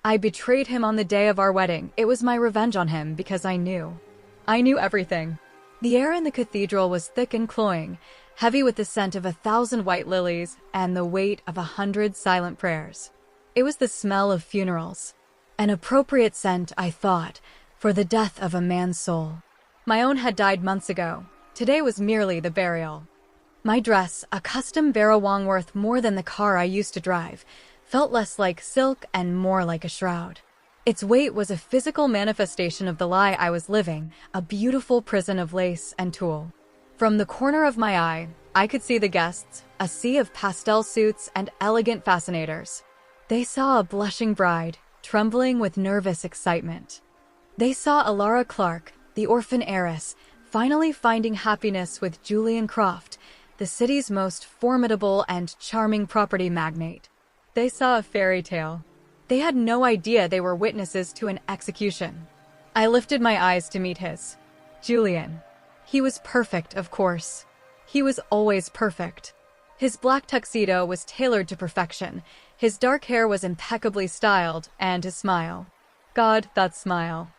I betrayed him on the day of our wedding. It was my revenge on him because I knew. I knew everything. The air in the cathedral was thick and cloying, heavy with the scent of 1,000 white lilies and the weight of 100 silent prayers. It was the smell of funerals. An appropriate scent, I thought, for the death of a man's soul. My own had died months ago. Today was merely the burial. My dress, a custom Vera Wong more than the car I used to drive, felt less like silk and more like a shroud. Its weight was a physical manifestation of the lie I was living, a beautiful prison of lace and tulle. From the corner of my eye, I could see the guests, a sea of pastel suits and elegant fascinators. They saw a blushing bride, trembling with nervous excitement. They saw Alara Clark, the orphan heiress, finally finding happiness with Julian Croft, the city's most formidable and charming property magnate. They saw a fairy tale. They had no idea they were witnesses to an execution. I lifted my eyes to meet his. Julian. He was perfect, of course. He was always perfect. His black tuxedo was tailored to perfection. His dark hair was impeccably styled, and his smile. God, that smile.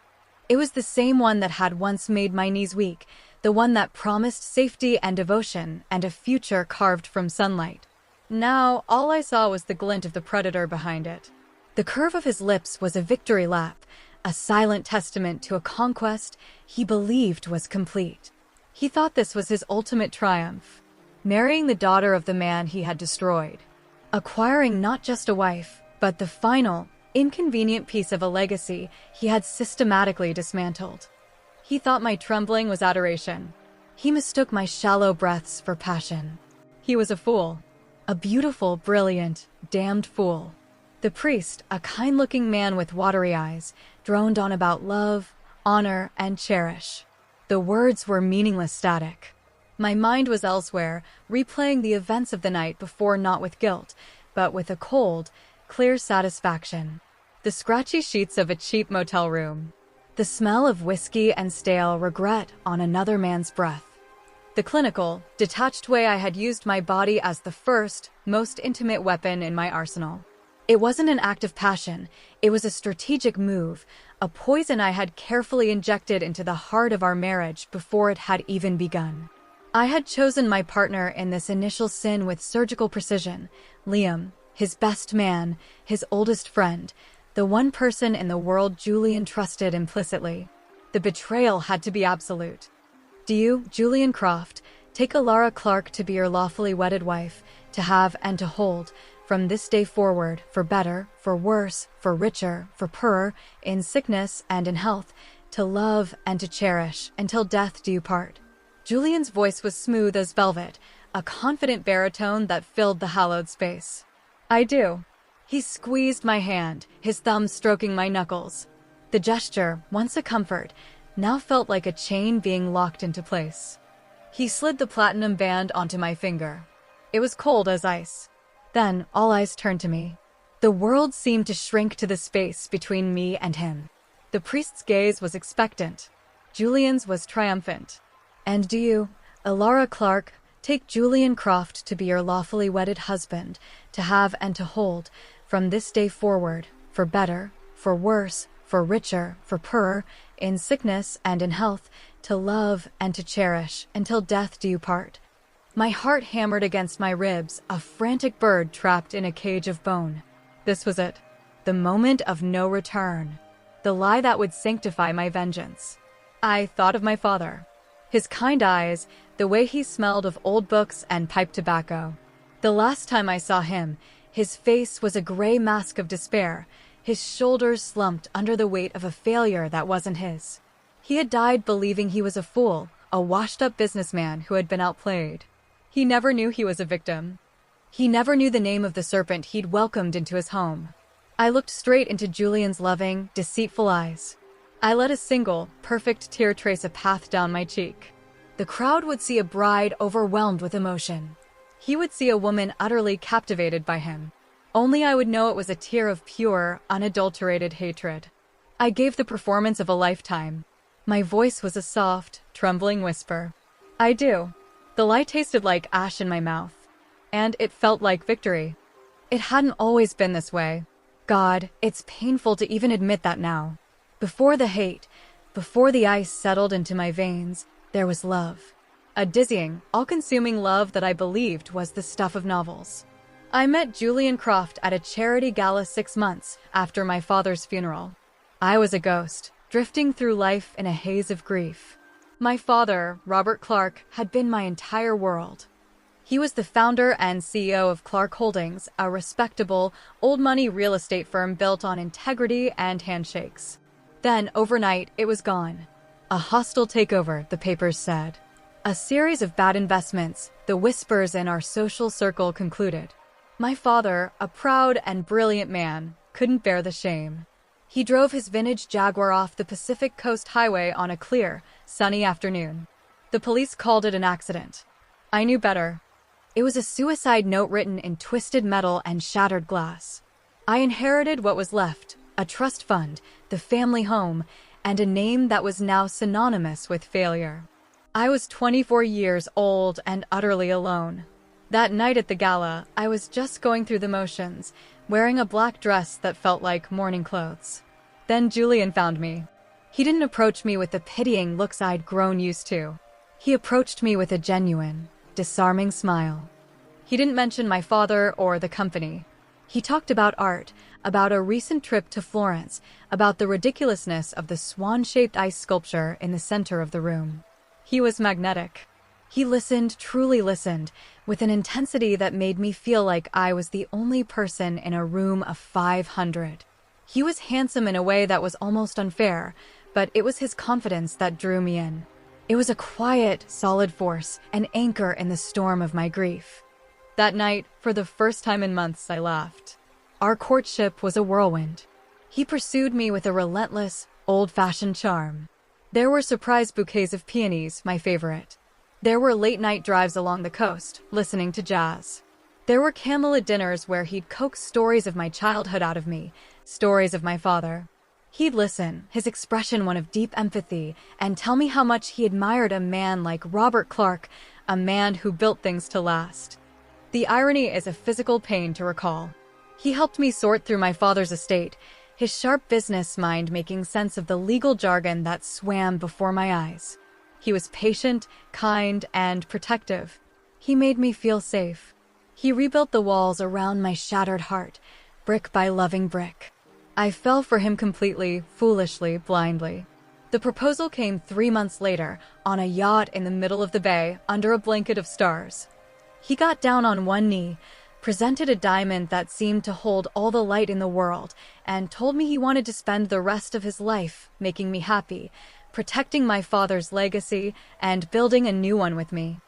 It was the same one that had once made my knees weak, the one that promised safety and devotion and a future carved from sunlight. Now, all I saw was the glint of the predator behind it. The curve of his lips was a victory lap, a silent testament to a conquest he believed was complete. He thought this was his ultimate triumph, marrying the daughter of the man he had destroyed, acquiring not just a wife, but the final, inconvenient piece of a legacy he had systematically dismantled. He thought my trembling was adoration. He mistook my shallow breaths for passion. He was a fool. A beautiful, brilliant, damned fool. The priest, a kind-looking man with watery eyes, droned on about love, honor, and cherish. The words were meaningless static. My mind was elsewhere, replaying the events of the night before, not with guilt, but with a cold, clear satisfaction. The scratchy sheets of a cheap motel room. The smell of whiskey and stale regret on another man's breath. The clinical, detached way I had used my body as the first, most intimate weapon in my arsenal. It wasn't an act of passion, it was a strategic move, a poison I had carefully injected into the heart of our marriage before it had even begun. I had chosen my partner in this initial sin with surgical precision, Liam, his best man, his oldest friend, the one person in the world Julian trusted implicitly. The betrayal had to be absolute. Do you, Julian Croft, take Alara Clark to be your lawfully wedded wife, to have and to hold, from this day forward, for better, for worse, for richer, for poorer, in sickness and in health, to love and to cherish, until death do you part? Julian's voice was smooth as velvet, a confident baritone that filled the hallowed space. I do. He squeezed my hand, his thumb stroking my knuckles. The gesture, once a comfort, now felt like a chain being locked into place. He slid the platinum band onto my finger. It was cold as ice. Then all eyes turned to me. The world seemed to shrink to the space between me and him. The priest's gaze was expectant. Julian's was triumphant. And do you, Alara Clark, take Julian Croft to be your lawfully wedded husband, to have and to hold, from this day forward, for better, for worse, for richer, for poorer, in sickness and in health, to love and to cherish, until death do you part? My heart hammered against my ribs, a frantic bird trapped in a cage of bone. This was it. The moment of no return. The lie that would sanctify my vengeance. I thought of my father. His kind eyes, the way he smelled of old books and pipe tobacco. The last time I saw him, his face was a gray mask of despair, his shoulders slumped under the weight of a failure that wasn't his. He had died believing he was a fool, a washed-up businessman who had been outplayed. He never knew he was a victim. He never knew the name of the serpent he'd welcomed into his home. I looked straight into Julian's loving, deceitful eyes. I let a single, perfect tear trace a path down my cheek. The crowd would see a bride overwhelmed with emotion. He would see a woman utterly captivated by him. Only I would know it was a tear of pure, unadulterated hatred. I gave the performance of a lifetime. My voice was a soft, trembling whisper. I do. The lie tasted like ash in my mouth. And it felt like victory. It hadn't always been this way. God, it's painful to even admit that now. Before the hate, before the ice settled into my veins, there was love. A dizzying, all-consuming love that I believed was the stuff of novels. I met Julian Croft at a charity gala 6 months after my father's funeral. I was a ghost, drifting through life in a haze of grief. My father, Robert Clark, had been my entire world. He was the founder and CEO of Clark Holdings, a respectable, old-money real estate firm built on integrity and handshakes. Then, overnight, it was gone. A hostile takeover, the papers said. A series of bad investments, the whispers in our social circle concluded. My father, a proud and brilliant man, couldn't bear the shame. He drove his vintage Jaguar off the Pacific Coast Highway on a clear, sunny afternoon. The police called it an accident. I knew better. It was a suicide note written in twisted metal and shattered glass. I inherited what was left, a trust fund, the family home, and a name that was now synonymous with failure. I was 24 years old and utterly alone. That night at the gala, I was just going through the motions, wearing a black dress that felt like morning clothes. Then Julian found me. He didn't approach me with the pitying looks I'd grown used to. He approached me with a genuine, disarming smile. He didn't mention my father or the company. He talked about art, about a recent trip to Florence, about the ridiculousness of the swan-shaped ice sculpture in the center of the room. He was magnetic. He listened, truly listened, with an intensity that made me feel like I was the only person in a room of 500. He was handsome in a way that was almost unfair, but it was his confidence that drew me in. It was a quiet, solid force, an anchor in the storm of my grief. That night, for the first time in months, I laughed. Our courtship was a whirlwind. He pursued me with a relentless, old-fashioned charm. There were surprise bouquets of peonies, my favorite. There were late-night drives along the coast, listening to jazz. There were candlelit dinners where he'd coax stories of my childhood out of me, stories of my father. He'd listen, his expression one of deep empathy, and tell me how much he admired a man like Robert Clark, a man who built things to last. The irony is a physical pain to recall. He helped me sort through my father's estate, his sharp business mind making sense of the legal jargon that swam before my eyes. He was patient, kind, and protective. He made me feel safe. He rebuilt the walls around my shattered heart, brick by loving brick. I fell for him completely, foolishly, blindly. The proposal came 3 months later, on a yacht in the middle of the bay, under a blanket of stars. He got down on one knee, presented a diamond that seemed to hold all the light in the world, and told me he wanted to spend the rest of his life making me happy, protecting my father's legacy, and building a new one with me.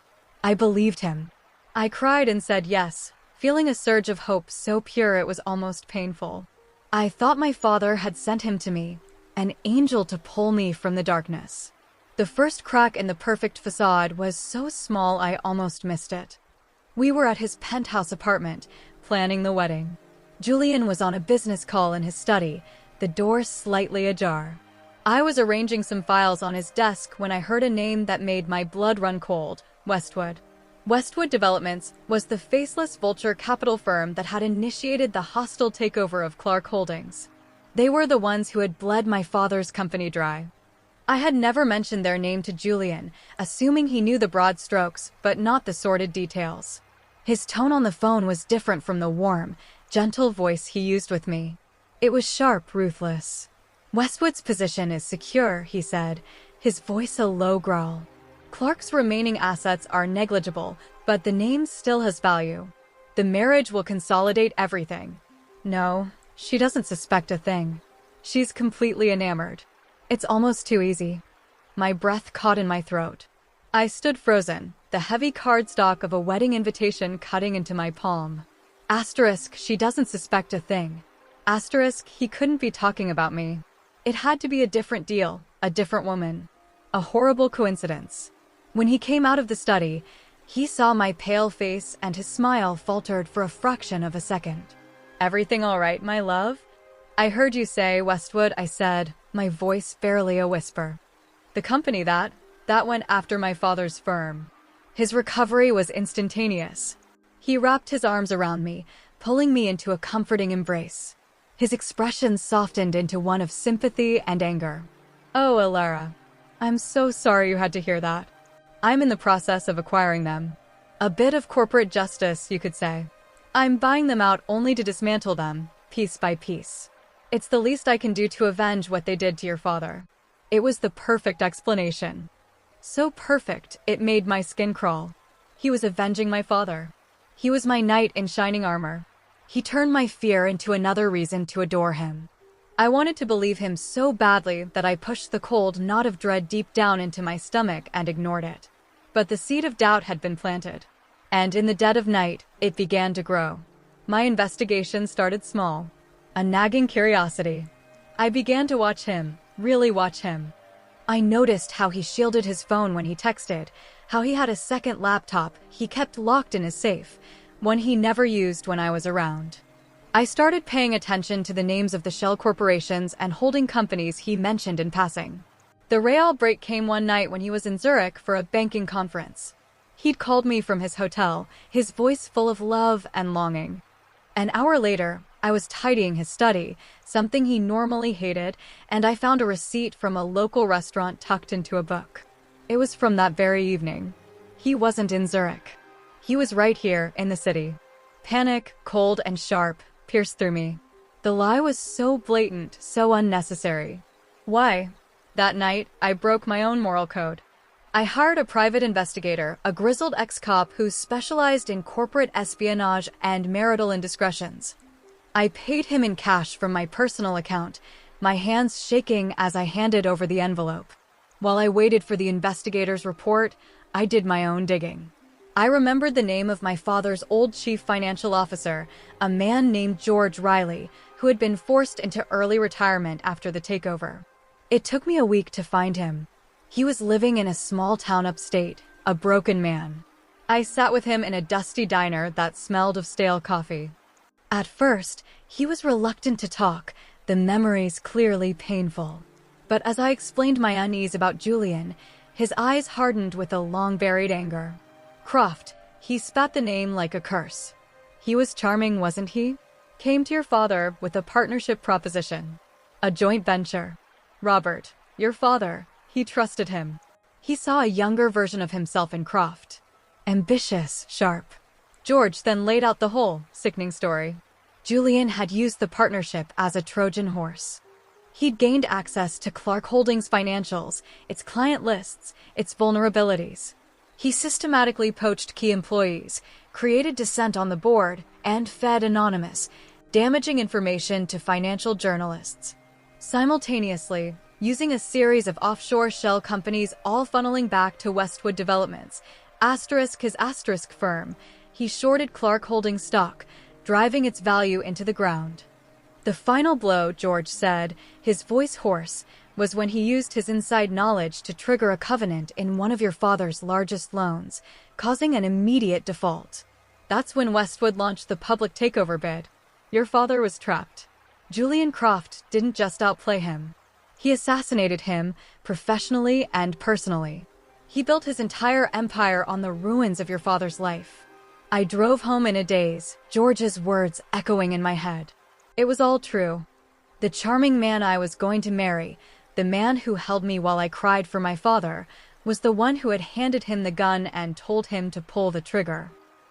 I believed him. I cried and said yes, feeling a surge of hope so pure it was almost painful. I thought my father had sent him to me, an angel to pull me from the darkness. The first crack in the perfect facade was so small I almost missed it. We were at his penthouse apartment, planning the wedding. Julian was on a business call in his study, the door slightly ajar. I was arranging some files on his desk when I heard a name that made my blood run cold, Westwood. Westwood Developments was the faceless vulture capital firm that had initiated the hostile takeover of Clark Holdings. They were the ones who had bled my father's company dry. I had never mentioned their name to Julian, assuming he knew the broad strokes, but not the sordid details. His tone on the phone was different from the warm, gentle voice he used with me. It was sharp, ruthless. Westwood's position is secure, he said, his voice a low growl. Clark's remaining assets are negligible, but the name still has value. The marriage will consolidate everything. No, she doesn't suspect a thing. She's completely enamored. It's almost too easy. My breath caught in my throat. I stood frozen, the heavy cardstock of a wedding invitation cutting into my palm. Asterisk, she doesn't suspect a thing. Asterisk, he couldn't be talking about me. It had to be a different deal, a different woman. A horrible coincidence. When he came out of the study, he saw my pale face and his smile faltered for a fraction of a second. Everything all right, my love? I heard you say, Westwood, I said, my voice barely a whisper. The company that went after my father's firm. His recovery was instantaneous. He wrapped his arms around me, pulling me into a comforting embrace. His expression softened into one of sympathy and anger. "Oh, Alara, I'm so sorry you had to hear that. I'm in the process of acquiring them. A bit of corporate justice, you could say. I'm buying them out only to dismantle them, piece by piece. It's the least I can do to avenge what they did to your father." It was the perfect explanation. So perfect, it made my skin crawl. He was avenging my father. He was my knight in shining armor. He turned my fear into another reason to adore him. I wanted to believe him so badly that I pushed the cold knot of dread deep down into my stomach and ignored it. But the seed of doubt had been planted. And in the dead of night, it began to grow. My investigation started small. A nagging curiosity. I began to watch him, really watch him. I noticed how he shielded his phone when he texted, how he had a second laptop he kept locked in his safe, one he never used when I was around. I started paying attention to the names of the shell corporations and holding companies he mentioned in passing. The real break came one night when he was in Zurich for a banking conference. He'd called me from his hotel, his voice full of love and longing. An hour later, I was tidying his study, something he normally hated, and I found a receipt from a local restaurant tucked into a book. It was from that very evening. He wasn't in Zurich. He was right here in the city. Panic, cold and sharp, pierced through me. The lie was so blatant, so unnecessary. Why? That night, I broke my own moral code. I hired a private investigator, a grizzled ex-cop who specialized in corporate espionage and marital indiscretions. I paid him in cash from my personal account, my hands shaking as I handed over the envelope. While I waited for the investigator's report, I did my own digging. I remembered the name of my father's old chief financial officer, a man named George Riley, who had been forced into early retirement after the takeover. It took me a week to find him. He was living in a small town upstate, a broken man. I sat with him in a dusty diner that smelled of stale coffee. At first, he was reluctant to talk, the memories clearly painful. But as I explained my unease about Julian, his eyes hardened with a long-buried anger. Croft, he spat the name like a curse. He was charming, wasn't he? Came to your father with a partnership proposition. A joint venture. Robert, your father, he trusted him. He saw a younger version of himself in Croft. Ambitious, sharp. George then laid out the whole sickening story. Julian had used the partnership as a Trojan horse. He'd gained access to Clark Holdings' financials, its client lists, its vulnerabilities. He systematically poached key employees, created dissent on the board, and fed Anonymous, damaging information to financial journalists. Simultaneously, using a series of offshore shell companies all funneling back to Westwood Developments, his asterisk firm, he shorted Clark Holdings stock, driving its value into the ground. The final blow, George said, his voice hoarse, was when he used his inside knowledge to trigger a covenant in one of your father's largest loans, causing an immediate default. That's when Westwood launched the public takeover bid. Your father was trapped. Julian Croft didn't just outplay him. He assassinated him, professionally and personally. He built his entire empire on the ruins of your father's life. I drove home in a daze, George's words echoing in my head. It was all true. The charming man I was going to marry, the man who held me while I cried for my father, was the one who had handed him the gun and told him to pull the trigger.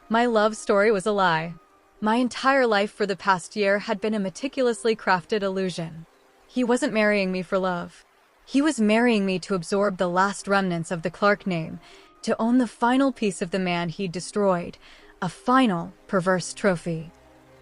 My love story was a lie. My entire life for the past year had been a meticulously crafted illusion. He wasn't marrying me for love. He was marrying me to absorb the last remnants of the Clark name, to own the final piece of the man he'd destroyed, a final, perverse trophy.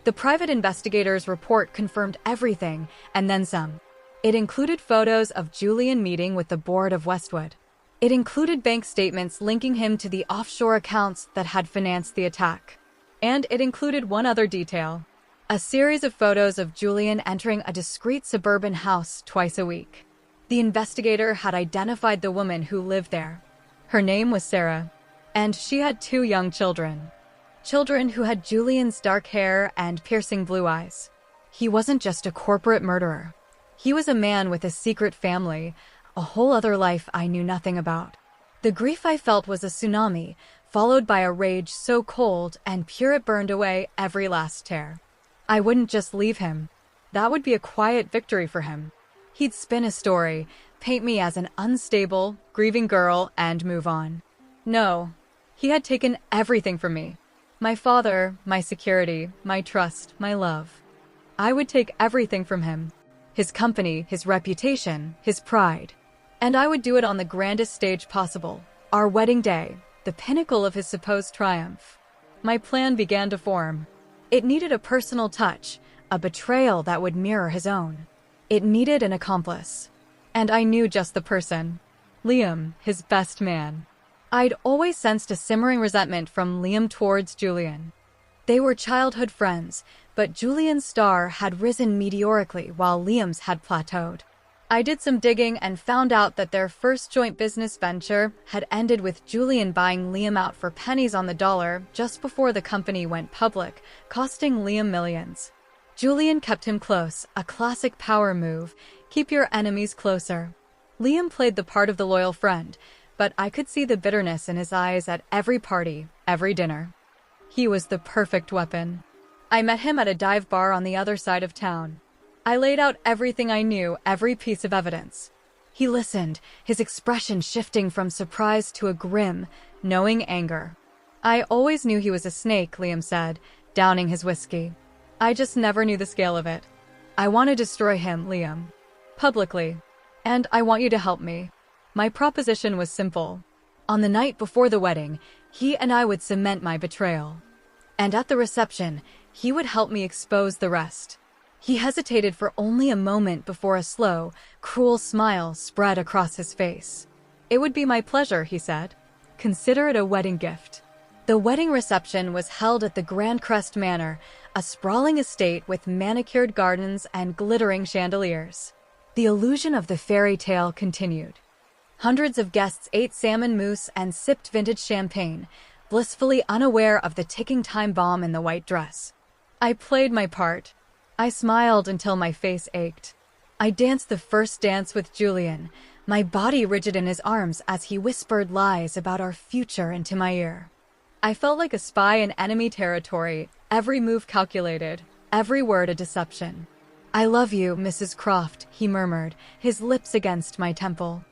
The private investigator's report confirmed everything, and then some. It included photos of Julian meeting with the board of Westwood. It included bank statements linking him to the offshore accounts that had financed the attack. And it included one other detail: a series of photos of Julian entering a discreet suburban house twice a week. The investigator had identified the woman who lived there. Her name was Sarah, and she had 2 young children. Children who had Julian's dark hair and piercing blue eyes. He wasn't just a corporate murderer. He was a man with a secret family, a whole other life I knew nothing about. The grief I felt was a tsunami, followed by a rage so cold and pure it burned away every last tear. I wouldn't just leave him. That would be a quiet victory for him. He'd spin a story, paint me as an unstable, grieving girl, and move on. No, he had taken everything from me. My father, my security, my trust, my love. I would take everything from him. His company, his reputation, his pride. And I would do it on the grandest stage possible. Our wedding day, the pinnacle of his supposed triumph. My plan began to form. It needed a personal touch, a betrayal that would mirror his own. It needed an accomplice. And I knew just the person. Liam, his best man. I'd always sensed a simmering resentment from Liam towards Julian. They were childhood friends, but Julian's star had risen meteorically while Liam's had plateaued. I did some digging and found out that their first joint business venture had ended with Julian buying Liam out for pennies on the dollar just before the company went public, costing Liam millions. Julian kept him close, a classic power move, keep your enemies closer. Liam played the part of the loyal friend, but I could see the bitterness in his eyes at every party, every dinner. He was the perfect weapon. I met him at a dive bar on the other side of town. I laid out everything I knew, every piece of evidence. He listened, his expression shifting from surprise to a grim, knowing anger. I always knew he was a snake, Liam said, downing his whiskey. I just never knew the scale of it. I want to destroy him, Liam. Publicly. And I want you to help me. My proposition was simple. On the night before the wedding, he and I would cement my betrayal. And at the reception, he would help me expose the rest. He hesitated for only a moment before a slow, cruel smile spread across his face. It would be my pleasure, he said. Consider it a wedding gift. The wedding reception was held at the Grand Crest Manor, a sprawling estate with manicured gardens and glittering chandeliers. The illusion of the fairy tale continued. Hundreds of guests ate salmon mousse and sipped vintage champagne, blissfully unaware of the ticking time bomb in the white dress. I played my part. I smiled until my face ached. I danced the first dance with Julian, my body rigid in his arms as he whispered lies about our future into my ear. I felt like a spy in enemy territory, every move calculated, every word a deception. I love you, Mrs. Croft, he murmured, his lips against my temple.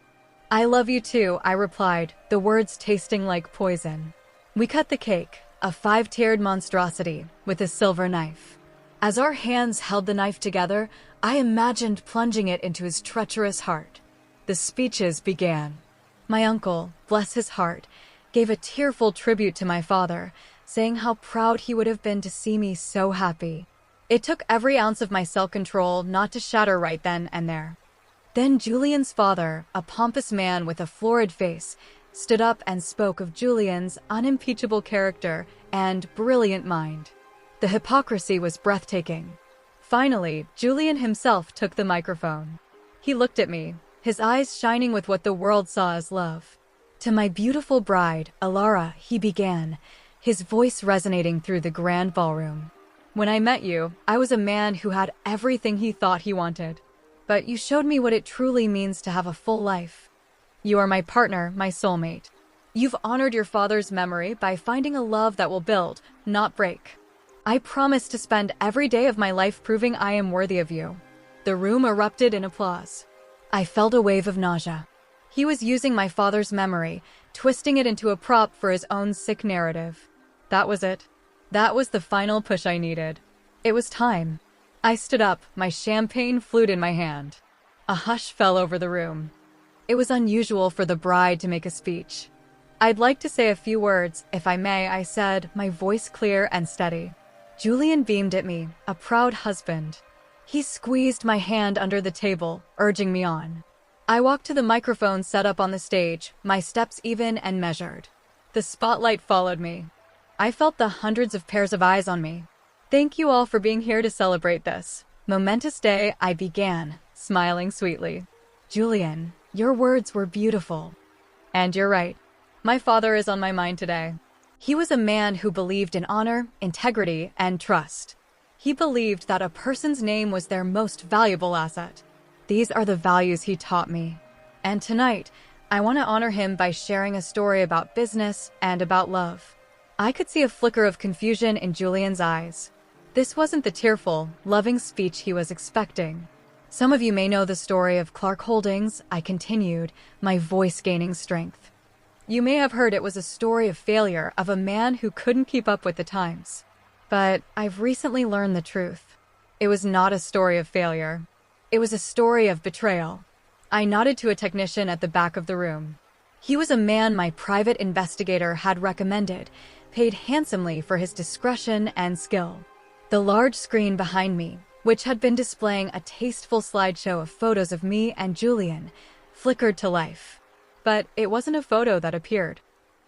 I love you too, I replied, the words tasting like poison. We cut the cake, a 5-tiered monstrosity, with a silver knife. As our hands held the knife together, I imagined plunging it into his treacherous heart. The speeches began. My uncle, bless his heart, gave a tearful tribute to my father, saying how proud he would have been to see me so happy. It took every ounce of my self-control not to shatter right then and there. Then Julian's father, a pompous man with a florid face, stood up and spoke of Julian's unimpeachable character and brilliant mind. The hypocrisy was breathtaking. Finally, Julian himself took the microphone. He looked at me, his eyes shining with what the world saw as love. To my beautiful bride, Alara, he began, his voice resonating through the grand ballroom. When I met you, I was a man who had everything he thought he wanted. But you showed me what it truly means to have a full life. You are my partner, my soulmate. You've honored your father's memory by finding a love that will build, not break. I promise to spend every day of my life proving I am worthy of you. The room erupted in applause. I felt a wave of nausea. He was using my father's memory, twisting it into a prop for his own sick narrative. That was it. That was the final push I needed. It was time. I stood up, my champagne flute in my hand. A hush fell over the room. It was unusual for the bride to make a speech. I'd like to say a few words, if I may, I said, my voice clear and steady. Julian beamed at me, a proud husband. He squeezed my hand under the table, urging me on. I walked to the microphone set up on the stage, my steps even and measured. The spotlight followed me. I felt the hundreds of pairs of eyes on me. Thank you all for being here to celebrate this momentous day, I began, smiling sweetly. Julian, your words were beautiful. And you're right. My father is on my mind today. He was a man who believed in honor, integrity, and trust. He believed that a person's name was their most valuable asset. These are the values he taught me. And tonight, I want to honor him by sharing a story about business and about love. I could see a flicker of confusion in Julian's eyes. This wasn't the tearful, loving speech he was expecting. Some of you may know the story of Clark Holdings, I continued, my voice gaining strength. You may have heard it was a story of failure of a man who couldn't keep up with the times. But I've recently learned the truth. It was not a story of failure. It was a story of betrayal. I nodded to a technician at the back of the room. He was a man my private investigator had recommended, paid handsomely for his discretion and skill. The large screen behind me, which had been displaying a tasteful slideshow of photos of me and Julian, flickered to life. But it wasn't a photo that appeared.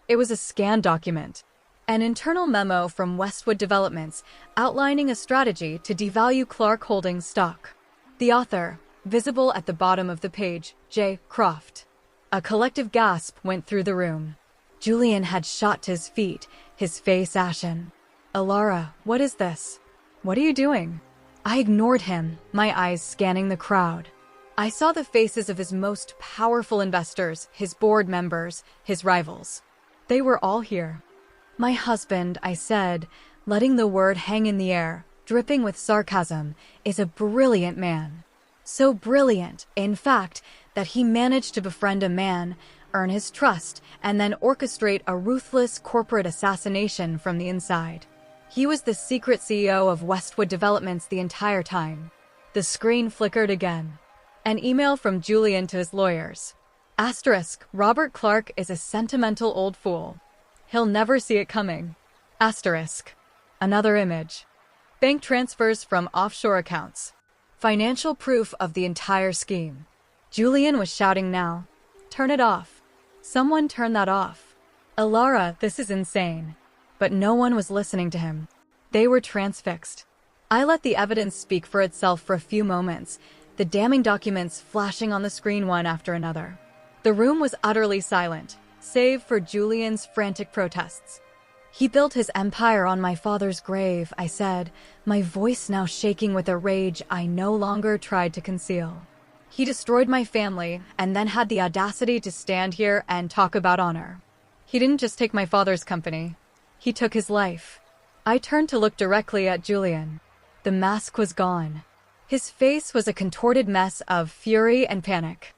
It was a scanned document, an internal memo from Westwood Developments outlining a strategy to devalue Clark Holdings stock. The author, visible at the bottom of the page, J. Croft. A collective gasp went through the room. Julian had shot to his feet, his face ashen. Alara, what is this? What are you doing? I ignored him, my eyes scanning the crowd. I saw the faces of his most powerful investors, his board members, his rivals. They were all here. My husband, I said, letting the word hang in the air, dripping with sarcasm, is a brilliant man. So brilliant, in fact, that he managed to befriend a man, earn his trust, and then orchestrate a ruthless corporate assassination from the inside. He was the secret CEO of Westwood Developments the entire time. The screen flickered again. An email from Julian to his lawyers. Asterisk, Robert Clark is a sentimental old fool. He'll never see it coming. Asterisk. Another image. Bank transfers from offshore accounts. Financial proof of the entire scheme. Julian was shouting now. Turn it off. Someone turn that off. Alara, this is insane. But no one was listening to him. They were transfixed. I let the evidence speak for itself for a few moments, the damning documents flashing on the screen one after another. The room was utterly silent, save for Julian's frantic protests. He built his empire on my father's grave, I said, my voice now shaking with a rage I no longer tried to conceal. He destroyed my family and then had the audacity to stand here and talk about honor. He didn't just take my father's company. He took his life. I turned to look directly at Julian. The mask was gone. His face was a contorted mess of fury and panic.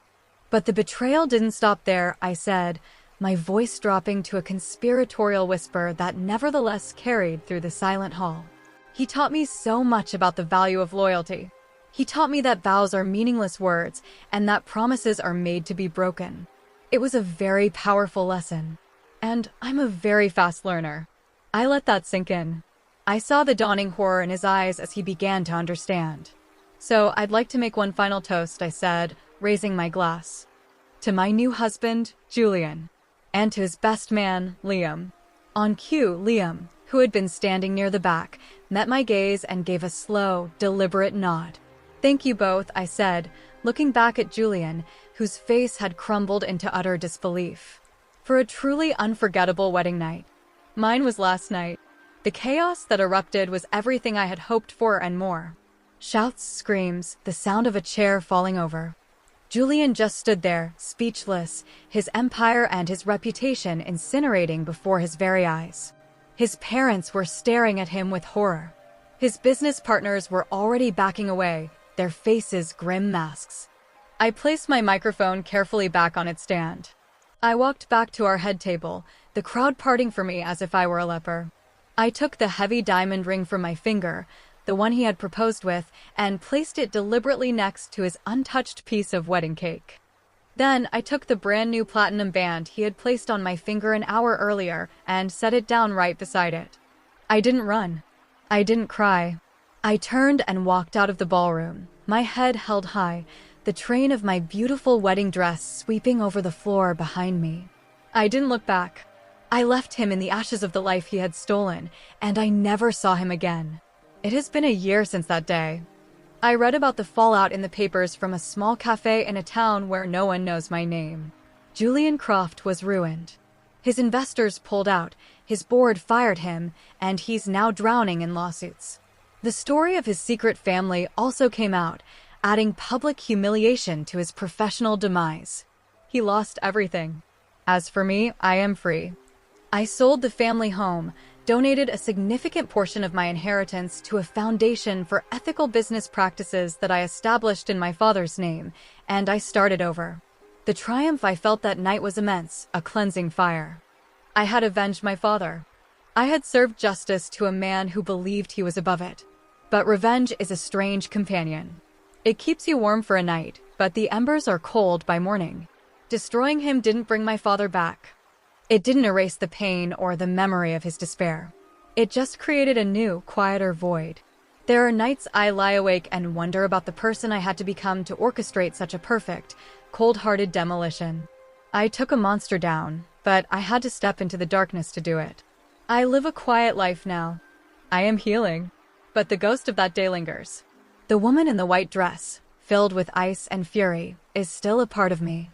But the betrayal didn't stop there, I said, my voice dropping to a conspiratorial whisper that nevertheless carried through the silent hall. He taught me so much about the value of loyalty. He taught me that vows are meaningless words and that promises are made to be broken. It was a very powerful lesson. And I'm a very fast learner. I let that sink in. I saw the dawning horror in his eyes as he began to understand. So I'd like to make one final toast, I said, raising my glass. To my new husband, Julian, and to his best man, Liam. On cue, Liam, who had been standing near the back, met my gaze and gave a slow, deliberate nod. Thank you both, I said, looking back at Julian, whose face had crumbled into utter disbelief. For a truly unforgettable wedding night. Mine was last night. The chaos that erupted was everything I had hoped for and more. Shouts, screams, the sound of a chair falling over. Julian just stood there, speechless, his empire and his reputation incinerating before his very eyes. His parents were staring at him with horror. His business partners were already backing away, their faces grim masks. I placed my microphone carefully back on its stand. I walked back to our head table, the crowd parting for me as if I were a leper. I took the heavy diamond ring from my finger, the one he had proposed with, and placed it deliberately next to his untouched piece of wedding cake. Then I took the brand new platinum band he had placed on my finger an hour earlier and set it down right beside it. I didn't run. I didn't cry. I turned and walked out of the ballroom, my head held high, the train of my beautiful wedding dress sweeping over the floor behind me. I didn't look back. I left him in the ashes of the life he had stolen, and I never saw him again. It has been a year since that day. I read about the fallout in the papers from a small cafe in a town where no one knows my name. Julian Croft was ruined. His investors pulled out, his board fired him, and he's now drowning in lawsuits. The story of his secret family also came out, adding public humiliation to his professional demise. He lost everything. As for me, I am free. I sold the family home, donated a significant portion of my inheritance to a foundation for ethical business practices that I established in my father's name, and I started over. The triumph I felt that night was immense, a cleansing fire. I had avenged my father. I had served justice to a man who believed he was above it. But revenge is a strange companion. It keeps you warm for a night, but the embers are cold by morning. Destroying him didn't bring my father back. It didn't erase the pain or the memory of his despair. It just created a new, quieter void. There are nights I lie awake and wonder about the person I had to become to orchestrate such a perfect, cold-hearted demolition. I took a monster down, but I had to step into the darkness to do it. I live a quiet life now. I am healing, but the ghost of that day lingers. The woman in the white dress, filled with ice and fury, is still a part of me.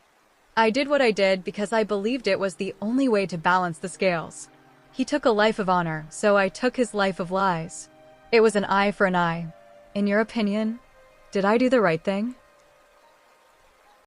I did what I did because I believed it was the only way to balance the scales. He took a life of honor, so I took his life of lies. It was an eye for an eye. In your opinion, did I do the right thing?